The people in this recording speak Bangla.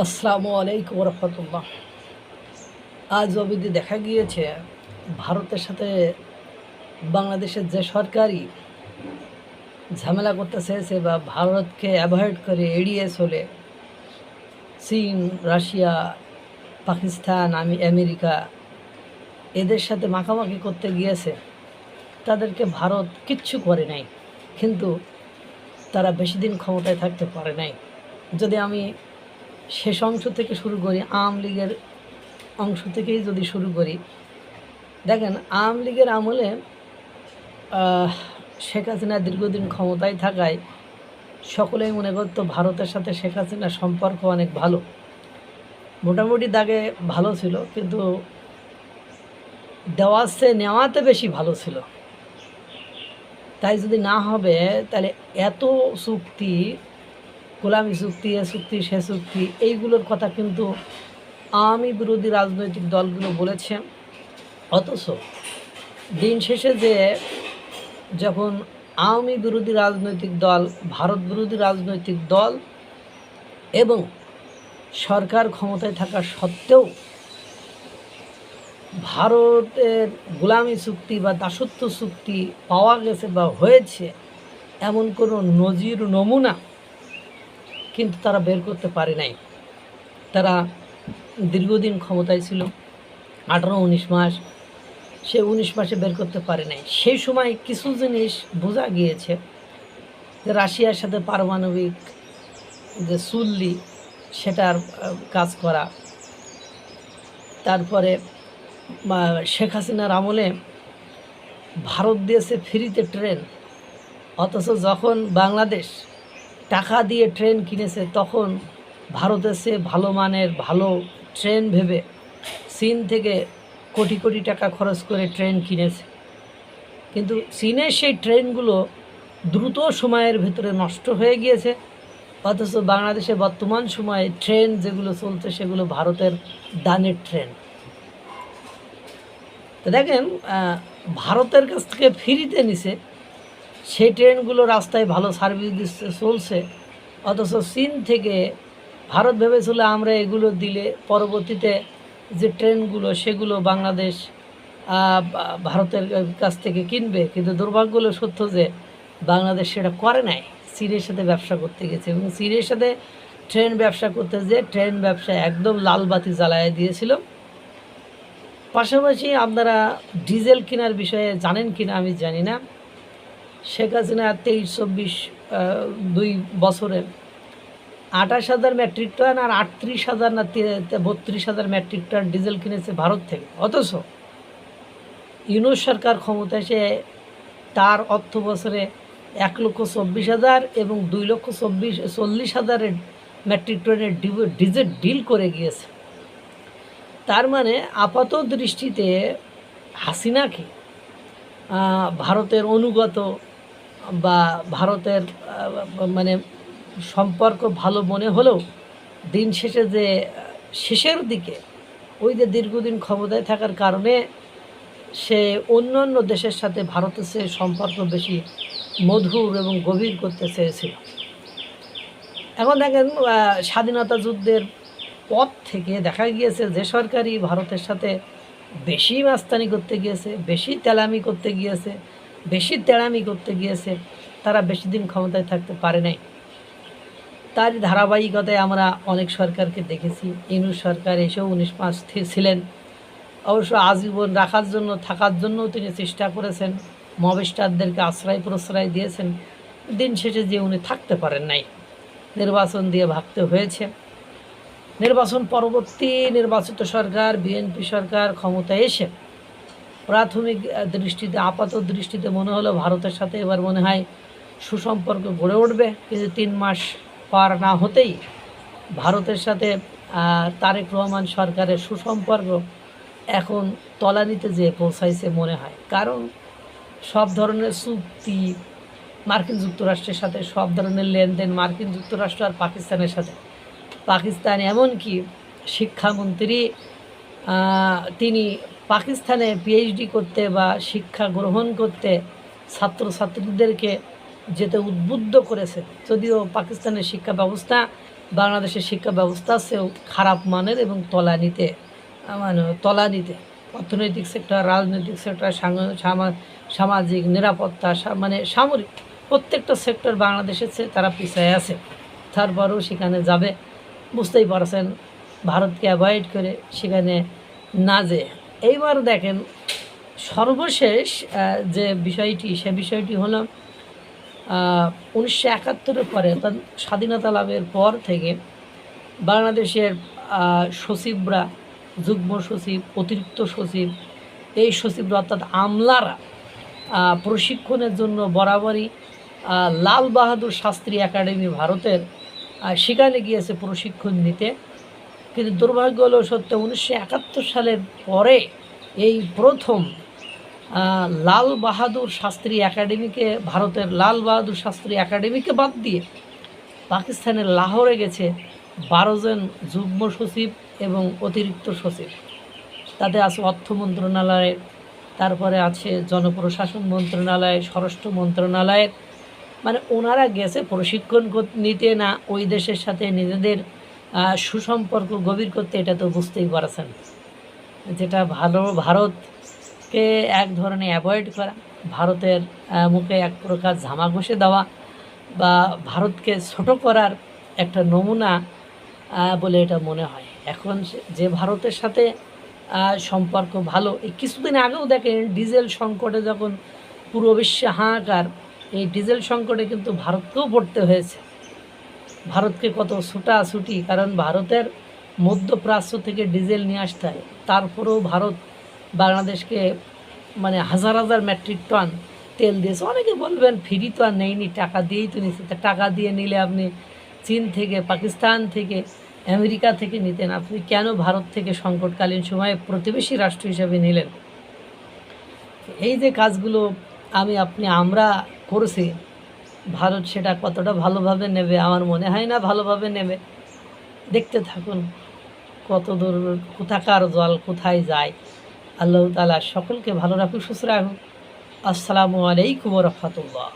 আসসালামু আলাইকুম রহমতুল্লাহ। আজ অবধি দেখা গিয়েছে ভারতের সাথে বাংলাদেশের যে সরকারই ঝামেলা করতে চেয়েছে বা ভারতকে অ্যাভয়েড করে এড়িয়ে চলে চীন, রাশিয়া, পাকিস্তান, আমেরিকা এদের সাথে মাখামাখি করতে গিয়েছে, তাদেরকে ভারত কিচ্ছু করে নাই, কিন্তু তারা বেশি দিন ক্ষমতায় থাকতে পারে নাই। যদি আমি শেষ অংশ থেকে শুরু করি, আওয়ামী লীগের অংশ থেকেই যদি শুরু করি, দেখেন আওয়ামী লীগের আমলে শেখ হাসিনা দীর্ঘদিন ক্ষমতায় থাকায় সকলেই মনে করতো ভারতের সাথে শেখ হাসিনার সম্পর্ক অনেক ভালো, মোটামুটি দাগে ভালো ছিল, কিন্তু দেওয়াতে নেওয়াতে বেশি ভালো ছিল। তাই যদি না হবে তাহলে এত চুক্তি, গোলামি চুক্তি, এ চুক্তি সে চুক্তি, এইগুলোর কথা কিন্তু আওয়ামী বিরোধী রাজনৈতিক দলগুলো বলেছে। অথচ দিন শেষে যে যখন আওয়ামী বিরোধী রাজনৈতিক দল, ভারত বিরোধী রাজনৈতিক দল এবং সরকার ক্ষমতায় থাকা সত্ত্বেও ভারতের গোলামি চুক্তি বা দাসত্ব চুক্তি পাওয়া গেছে বা হয়েছে, এমন কোনো নজির নমুনা কিন্তু তারা বের করতে পারে নাই। তারা দীর্ঘদিন ক্ষমতায় ছিল, 18-19 মাস, সে 19 মাসে বের করতে পারে নাই। সেই সময় কিছু জিনিস বোঝা গিয়েছে যে রাশিয়ার সাথে পারমাণবিক যে চুল্লি সেটার কাজ করা, তারপরে শেখ হাসিনার আমলে ভারত দিয়েছে ফ্রিতে ট্রেন, অথচ যখন বাংলাদেশ টাকা দিয়ে ট্রেন কিনেছে তখন ভারতের চেয়ে ভালো মানের ভালো ট্রেন ভেবে চীন থেকে কোটি কোটি টাকা খরচ করে ট্রেন কিনেছে, কিন্তু চীনের সেই ট্রেনগুলো দ্রুত সময়ের ভেতরে নষ্ট হয়ে গিয়েছে। অথচ বাংলাদেশে বর্তমান সময়ে ট্রেন যেগুলো চলছে সেগুলো ভারতের দানের ট্রেন। তো দেখেন, ভারতের কাছ থেকে ফ্রিতে নিছে, সেই ট্রেনগুলো রাস্তায় ভালো সার্ভিস দিচ্ছে, চলছে। অথচ চীন থেকে ভারত ভেবেছিল আমরা এগুলো দিলে পরবর্তীতে যে ট্রেনগুলো সেগুলো বাংলাদেশ ভারতের কাছ থেকে কিনবে, কিন্তু দুর্ভাগ্য হলো সত্য যে বাংলাদেশ সেটা করে নাই, চীনের সাথে ব্যবসা করতে গেছে এবং চীনের সাথে ট্রেন ব্যবসা করতে যে ট্রেন ব্যবসা একদম লাল বাতি জ্বালায় দিয়েছিল। পাশাপাশি আপনারা ডিজেল কেনার বিষয়ে জানেন কিনা আমি জানি না, শেখ হাসিনা 23-24 2 বছরে 28,000 মেট্রিক টন আর 38,000 না 32,000 মেট্রিক টন ডিজেল কিনেছে ভারত থেকে। অথচ ইউনূস সরকার ক্ষমতা এসে তার অর্থ বছরে 1,24,000 এবং 2,40,000 মেট্রিক টনের ডিজেল ডিল করে গিয়েছে। তার মানে আপাত দৃষ্টিতে হাসিনাকে ভারতের অনুগত বা ভারতের মানে সম্পর্ক ভালো মনে হলেও দিন শেষে যে শেষের দিকে ওই যে দীর্ঘদিন ক্ষমতায় থাকার কারণে সে অন্য অন্য দেশের সাথে ভারতের চেয়ে সম্পর্ক বেশি মধুর এবং গভীর করতে চেয়েছিল। এখন দেখেন, স্বাধীনতা যুদ্ধের পর থেকে দেখা গিয়েছে যে সরকারই ভারতের সাথে বেশি মাস্তানি করতে গিয়েছে, বেশি তেলামি করতে গিয়েছে, বেশি তেড়ামি করতে গিয়েছে, তারা বেশি দিন ক্ষমতায় থাকতে পারে নাই। তারই ধারাবাহিকতায় আমরা অনেক সরকারকে দেখেছি। ইউনূস সরকার এসেও 19 মাস ছিলেন, অবশ্য আজীবন রাখার জন্য, থাকার জন্যও তিনি চেষ্টা করেছেন, মবেস্টারদেরকে আশ্রয় প্রশ্রয় দিয়েছেন। দিন শেষে যে উনি থাকতে পারেন নাই, নির্বাচন দিয়ে ভাগতে হয়েছে। নির্বাচন পরবর্তী নির্বাচিত সরকার, বিএনপি সরকার ক্ষমতায় এসে প্রাথমিক দৃষ্টিতে, আপাত দৃষ্টিতে মনে হলো ভারতের সাথে এবার মনে হয় সুসম্পর্ক গড়ে উঠবে, কিন্তু 3 মাস পার না হতেই ভারতের সাথে তারেক রহমান সরকারের সুসম্পর্ক এখন তলানিতে যেয়ে পৌঁছাইছে মনে হয়। কারণ সব ধরনের চুক্তি মার্কিন যুক্তরাষ্ট্রের সাথে, সব ধরনের লেনদেন মার্কিন যুক্তরাষ্ট্র আর পাকিস্তানের সাথে। পাকিস্তান এমনকি শিক্ষামন্ত্রী তিনি পাকিস্তানে পিএইচডি করতে বা শিক্ষা গ্রহণ করতে ছাত্রছাত্রীদেরকে যেতে উদ্বুদ্ধ করেছে, যদিও পাকিস্তানের শিক্ষা ব্যবস্থা বাংলাদেশের শিক্ষা ব্যবস্থা চেয়েও খারাপ মানের এবং তলানিতে অর্থনৈতিক সেক্টর, রাজনৈতিক সেক্টর, সামাজিক নিরাপত্তা, মানে সামরিক প্রত্যেকটা সেক্টর বাংলাদেশের চেয়ে তারা পিছিয়ে আছে। তারপরেও সেখানে যাবে, বুঝতেই পারছেন, ভারতকে অ্যাভয়েড করে সেখানে না যেয়ে। এইবার দেখেন সর্বশেষ যে বিষয়টি, সে বিষয়টি হলো 1971-এর পরে, অর্থাৎ স্বাধীনতা লাভের পর থেকে বাংলাদেশের সচিবরা, যুগ্ম সচিব, অতিরিক্ত সচিব, এই সচিবরা অর্থাৎ আমলারা প্রশিক্ষণের জন্য বরাবরই লাল বাহাদুর শাস্ত্রী একাডেমি ভারতের সেখানে গিয়েছে প্রশিক্ষণ নিতে। কিন্তু দুর্ভাগ্য হলো সত্য, 1971 সালের পরে এই প্রথম লাল বাহাদুর শাস্ত্রী একাডেমিকে, ভারতের লাল বাহাদুর শাস্ত্রী একাডেমিকে বাদ দিয়ে পাকিস্তানের লাহোরে গেছে 12 জন যুগ্ম সচিব এবং অতিরিক্ত সচিব। তাদের আছে অর্থ মন্ত্রণালয়ের, তারপরে আছে জনপ্রশাসন মন্ত্রণালয়, স্বরাষ্ট্র মন্ত্রণালয়ের, মানে ওনারা গেছে প্রশিক্ষণ নিতে, না ওই দেশের সাথে নিজেদের সুসম্পর্ক গভীর করতে। এটা তো বুঝতেই পারছেন, যেটা ভালো ভারতকে এক ধরনের অ্যাভয়েড করা, ভারতের মুখে এক প্রকার ঝামা ঘষে দেওয়া, বা ভারতকে ছোট করার একটা নমুনা বলে এটা মনে হয়। এখন যে ভারতের সাথে সম্পর্ক ভালো, এই কিছুদিন আগেও দেখেন ডিজেল সংকটে যখন পুরো বিশ্বে হাহাকার, এই ডিজেল সংকটে কিন্তু ভারতকেও পড়তে হয়েছে। ভারতকে কত ছুটাছুটি, কারণ ভারতের মধ্যপ্রাচ্য থেকে ডিজেল নিয়ে আসতে হয়। তারপরেও ভারত বাংলাদেশকে মানে হাজার হাজার মেট্রিক টন তেল দিয়েছে। অনেকে বলবেন ফ্রি তো আর নেয়নি, টাকা দিয়েই তো নিচ্ছে। টাকা দিয়ে নিলে আপনি চীন থেকে, পাকিস্তান থেকে, আমেরিকা থেকে নিতেন, আপনি কেন ভারত থেকে সংকটকালীন সময়ে প্রতিবেশী রাষ্ট্র হিসেবে নিলেন? এই যে কাজগুলো আমরা করেছি, ভারত সেটা কতটা ভালোভাবে নেবে আমার মনে হয় না ভালোভাবে নেবে। দেখতে থাকুন কত দূর, কোথাকার জল কোথায় যায়। আল্লাহ তাআলা সকলকে ভালো রাখুক, সুস্থ রাখুক। আসসালামু আলাইকুম ওয়া রাহমাতুল্লাহ।